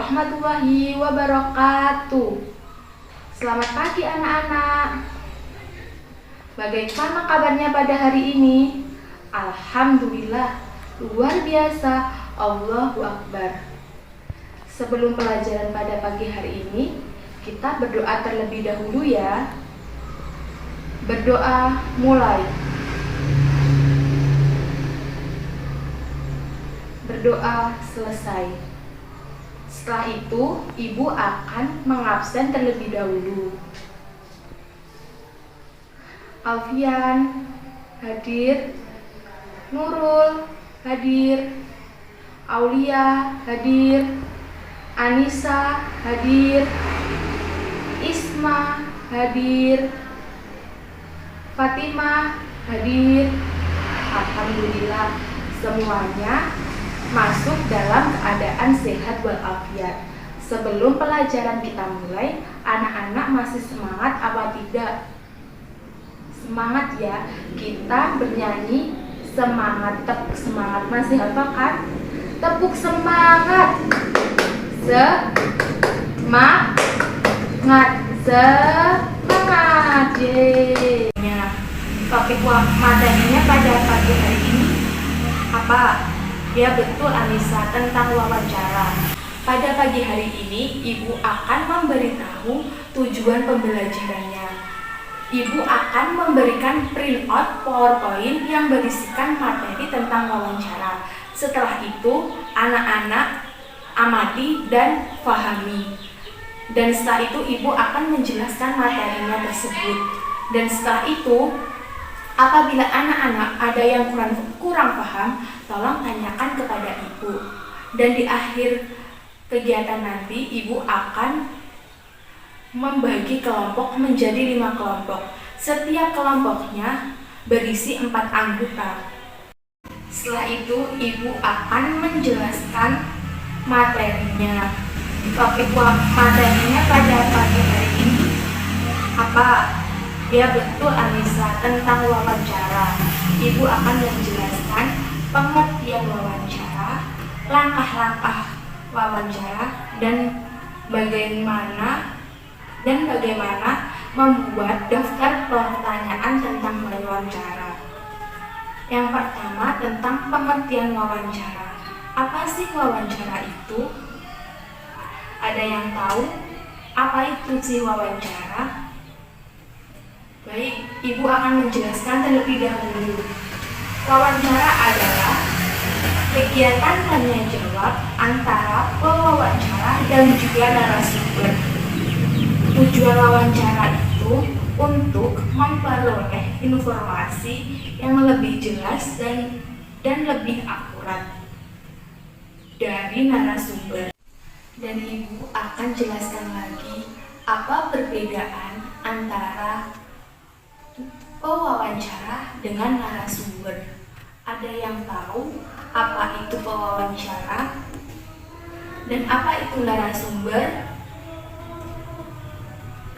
warahmatullahi wabarakatuh. Selamat pagi anak-anak. Bagaimana kabarnya pada hari ini? Alhamdulillah, luar biasa. Allahu Akbar. Sebelum pelajaran pada pagi hari ini, kita berdoa terlebih dahulu ya. Berdoa mulai. Berdoa selesai. Setelah itu, ibu akan mengabsen terlebih dahulu. Alfian hadir, Nurul hadir, Aulia hadir, Anissa hadir, Isma hadir, Fatimah hadir. Alhamdulillah, semuanya masuk dalam keadaan sehat walafiat. Sebelum pelajaran kita mulai, anak-anak masih semangat apa tidak? Semangat ya, kita bernyanyi semangat, tepuk semangat. Masih apa kan? Tepuk semangat. Semangat. Yeay. Topik materinya pada pagi hari ini apa? Ya betul Anissa, tentang wawancara. Pada pagi hari ini, ibu akan memberitahu tujuan pembelajarannya. Ibu akan memberikan print out PowerPoint yang berisikan materi tentang wawancara. Setelah itu, anak-anak amati dan pahami. Dan setelah itu, ibu akan menjelaskan materinya tersebut. Dan setelah itu, apabila anak-anak ada yang kurang paham, tolong tanyakan kepada ibu. Dan di akhir kegiatan nanti, ibu akan membagi kelompok menjadi 5 kelompok. Setiap kelompoknya berisi 4 anggota. Setelah itu, ibu akan menjelaskan materinya. Topik materinya pada pagi hari ini apa? Ya betul Anissa, tentang wawancara. Ibu akan menjelaskan pengertian wawancara, langkah-langkah wawancara, dan bagaimana membuat daftar pertanyaan tentang wawancara. Yang pertama, tentang pengertian wawancara. Apa sih wawancara itu? Ada yang tahu apa itu sih wawancara? Baik, ibu akan menjelaskan terlebih dahulu. Wawancara adalah kegiatan tanya jawab antara pewawancara dan juga narasumber. Tujuan wawancara itu untuk memperoleh informasi yang lebih jelas dan lebih akurat dari narasumber. Dan ibu akan jelaskan lagi apa perbedaan antara pewawancara dengan narasumber. Ada yang tahu apa itu pewawancara dan apa itu narasumber?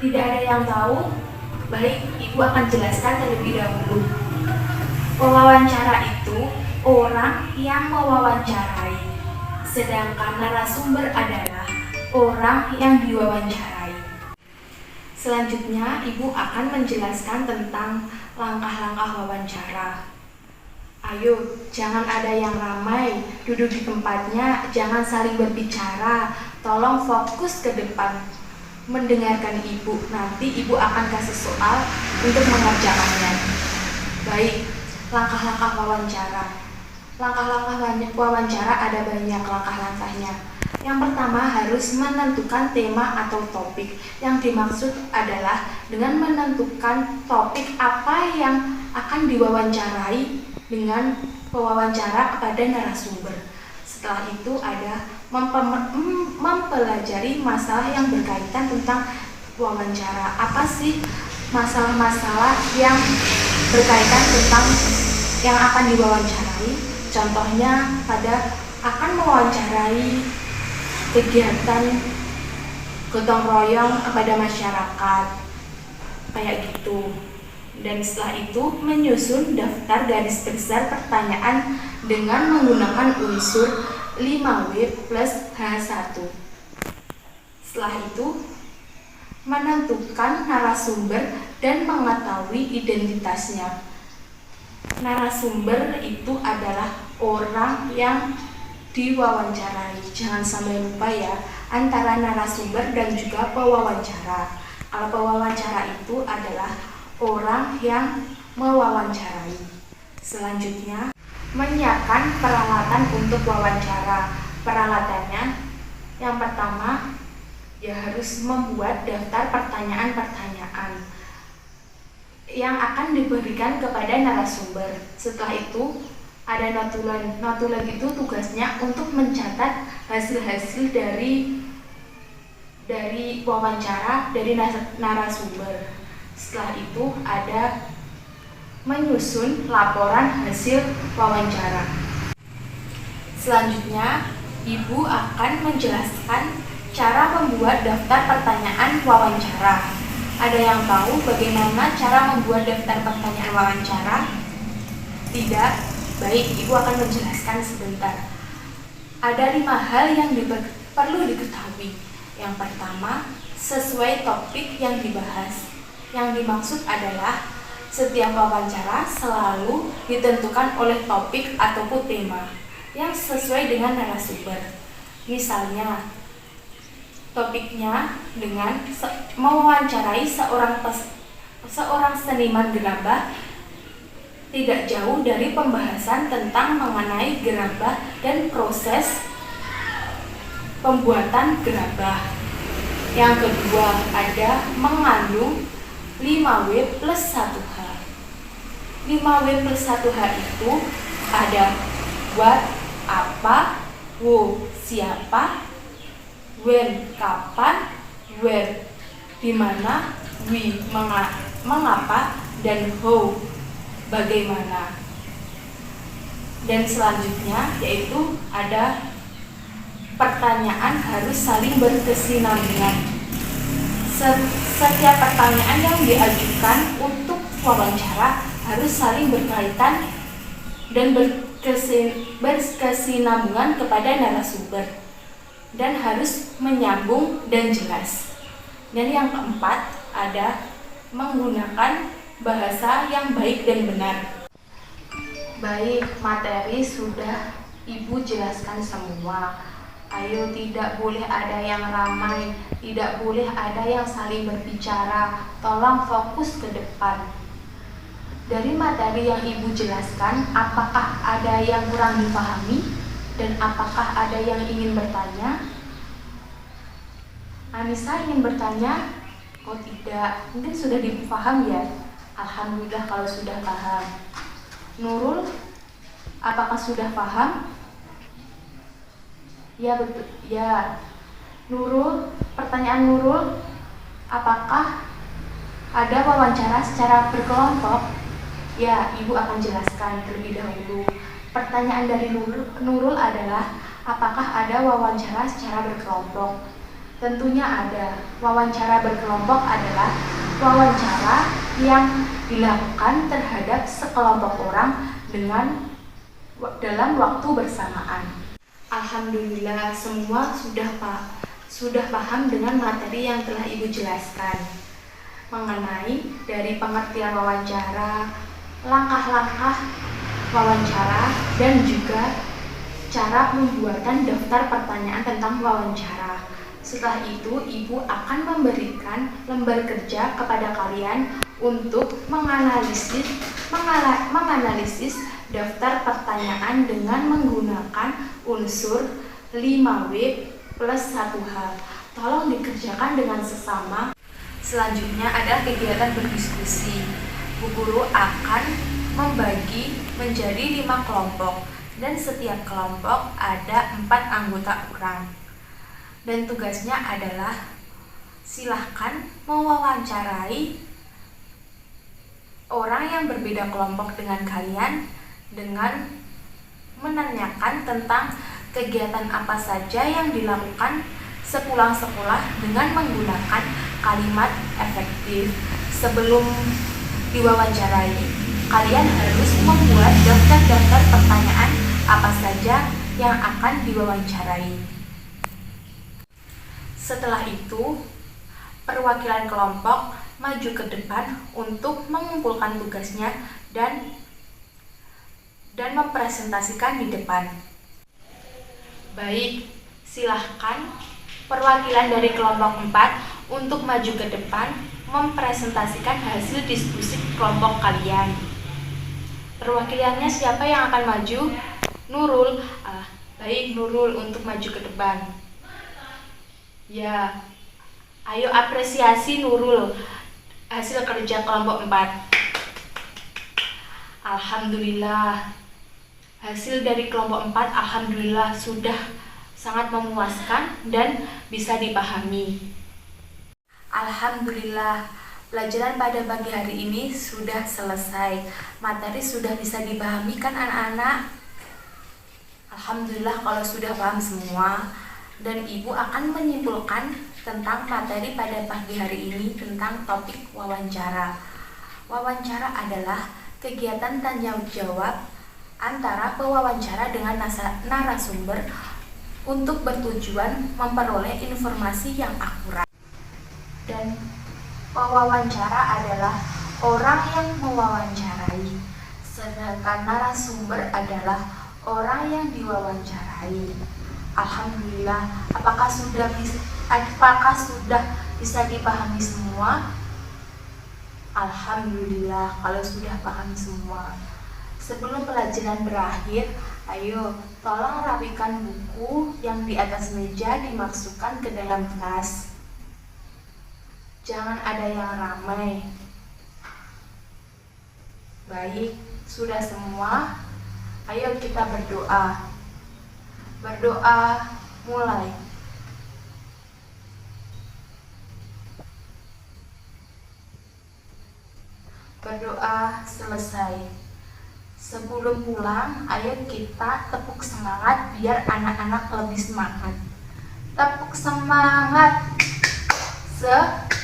Tidak ada yang tahu? Baik, ibu akan jelaskan terlebih dahulu. Pewawancara itu orang yang mewawancarai, sedangkan narasumber adalah orang yang diwawancarai. Selanjutnya, ibu akan menjelaskan tentang langkah-langkah wawancara. Ayo, jangan ada yang ramai, duduk di tempatnya, jangan saling berbicara. Tolong fokus ke depan, mendengarkan ibu. Nanti ibu akan kasih soal untuk mengerjakannya. Baik, langkah-langkah wawancara. Langkah-langkah wawancara ada banyak langkah-langkahnya. Yang pertama, harus menentukan tema atau topik. Yang dimaksud adalah dengan menentukan topik apa yang akan diwawancarai dengan pewawancara kepada narasumber. Setelah itu ada mempelajari masalah yang berkaitan tentang wawancara. Apa sih masalah-masalah yang berkaitan tentang yang akan diwawancarai? Contohnya pada akan mewawancarai kegiatan gotong royong kepada masyarakat, kayak gitu. Dan setelah itu menyusun daftar garis besar pertanyaan dengan menggunakan unsur 5W plus H1. Setelah itu, menentukan narasumber dan mengetahui identitasnya. Narasumber itu adalah orang yang diwawancarai. Jangan sampai lupa ya, antara narasumber dan juga pewawancara. Kalau pewawancara itu adalah orang yang mewawancarai. Selanjutnya, menyiapkan peralatan untuk wawancara. Peralatannya, yang pertama, ya harus membuat daftar pertanyaan-pertanyaan yang akan diberikan kepada narasumber. Setelah itu ada notulen. Notulen itu tugasnya untuk mencatat hasil-hasil dari wawancara dari narasumber. Setelah itu ada menyusun laporan hasil wawancara. Selanjutnya, Ibu akan menjelaskan cara membuat daftar pertanyaan wawancara. Ada yang tahu bagaimana cara membuat daftar pertanyaan wawancara? Tidak? Baik, Ibu akan menjelaskan sebentar. Ada 5 hal yang perlu diketahui. Yang pertama, sesuai topik yang dibahas. Yang dimaksud adalah setiap wawancara selalu ditentukan oleh topik ataupun tema yang sesuai dengan narasumber. Misalnya, topiknya dengan mewawancarai seorang seniman gerabah, tidak jauh dari pembahasan tentang mengenai gerabah dan proses pembuatan gerabah. Yang kedua, ada mengandung 5W plus 1H. 5W plus 1H itu ada what, apa, who, siapa, when, kapan, where, di mana, we, mengapa, dan how, bagaimana. Dan selanjutnya yaitu ada pertanyaan harus saling berkesinambungan. Setiap pertanyaan yang diajukan untuk wawancara harus saling berkaitan dan berkesinambungan kepada narasumber, dan harus menyambung dan jelas. Dan yang keempat, ada menggunakan bahasa yang baik dan benar. Baik, materi sudah Ibu jelaskan semua. Ayo, tidak boleh ada yang ramai, tidak boleh ada yang saling berbicara. Tolong fokus ke depan. Dari materi yang Ibu jelaskan, apakah ada yang kurang dipahami? Dan apakah ada yang ingin bertanya? Anissa ingin bertanya? Oh tidak, mungkin sudah dipaham ya? Alhamdulillah kalau sudah paham. Nurul, apakah sudah paham? Ya betul, ya. Nurul, pertanyaan Nurul, apakah ada wawancara secara berkelompok? Ya, Ibu akan jelaskan terlebih dahulu. Pertanyaan dari Nurul adalah, apakah ada wawancara secara berkelompok? Tentunya ada. Wawancara berkelompok adalah wawancara yang dilakukan terhadap sekelompok orang dalam waktu bersamaan. Alhamdulillah, semua sudah paham dengan materi yang telah Ibu jelaskan mengenai dari pengertian wawancara, langkah-langkah wawancara, dan juga cara pembuatan daftar pertanyaan tentang wawancara. Setelah itu, Ibu akan memberikan lembar kerja kepada kalian untuk menganalisis daftar pertanyaan dengan menggunakan unsur 5W plus 1H. Tolong dikerjakan dengan sesama. Selanjutnya adalah kegiatan berdiskusi. Bu Guru akan membagi menjadi 5 kelompok, dan setiap kelompok ada 4 anggota orang. Dan tugasnya adalah silahkan mewawancarai orang yang berbeda kelompok dengan kalian dengan menanyakan tentang kegiatan apa saja yang dilakukan sepulang sekolah dengan menggunakan kalimat efektif. Sebelum diwawancarai, kalian harus membuat daftar-daftar pertanyaan apa saja yang akan diwawancarai. Setelah itu, perwakilan kelompok maju ke depan untuk mengumpulkan tugasnya dan mempresentasikan di depan. Baik, silahkan perwakilan dari kelompok 4 untuk maju ke depan mempresentasikan hasil diskusi kelompok kalian. Perwakilannya siapa yang akan maju? Nurul. Baik, Nurul untuk maju ke depan. Ya, ayo apresiasi Nurul hasil kerja kelompok 4. Alhamdulillah, hasil dari kelompok 4 alhamdulillah sudah sangat memuaskan dan bisa dipahami. Alhamdulillah, pelajaran pada pagi hari ini sudah selesai. Materi sudah bisa dipahami kan anak-anak? Alhamdulillah kalau sudah paham semua. Dan Ibu akan menyimpulkan tentang materi pada pagi hari ini tentang topik wawancara. Wawancara adalah kegiatan tanya jawab antara pewawancara dengan narasumber untuk bertujuan memperoleh informasi yang akurat. Dan pewawancara adalah orang yang mewawancarai, sedangkan narasumber adalah orang yang diwawancarai. Alhamdulillah, apakah sudah bisa dipahami semua? Alhamdulillah kalau sudah paham semua. Sebelum pelajaran berakhir, ayo tolong rapikan buku yang di atas meja dimasukkan ke dalam tas. Jangan ada yang ramai. Baik, sudah semua. Ayo kita berdoa. Berdoa mulai. Berdoa selesai. Sebelum pulang, ayo kita tepuk semangat biar anak-anak lebih semangat. Tepuk semangat. Semangat.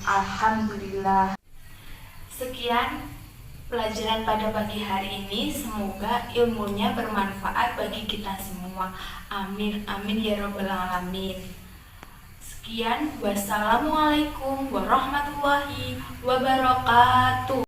Alhamdulillah. Sekian pelajaran pada pagi hari ini. Semoga ilmunya bermanfaat bagi kita semua. Amin, amin ya robbal alamin. Sekian, wassalamualaikum warahmatullahi wabarakatuh.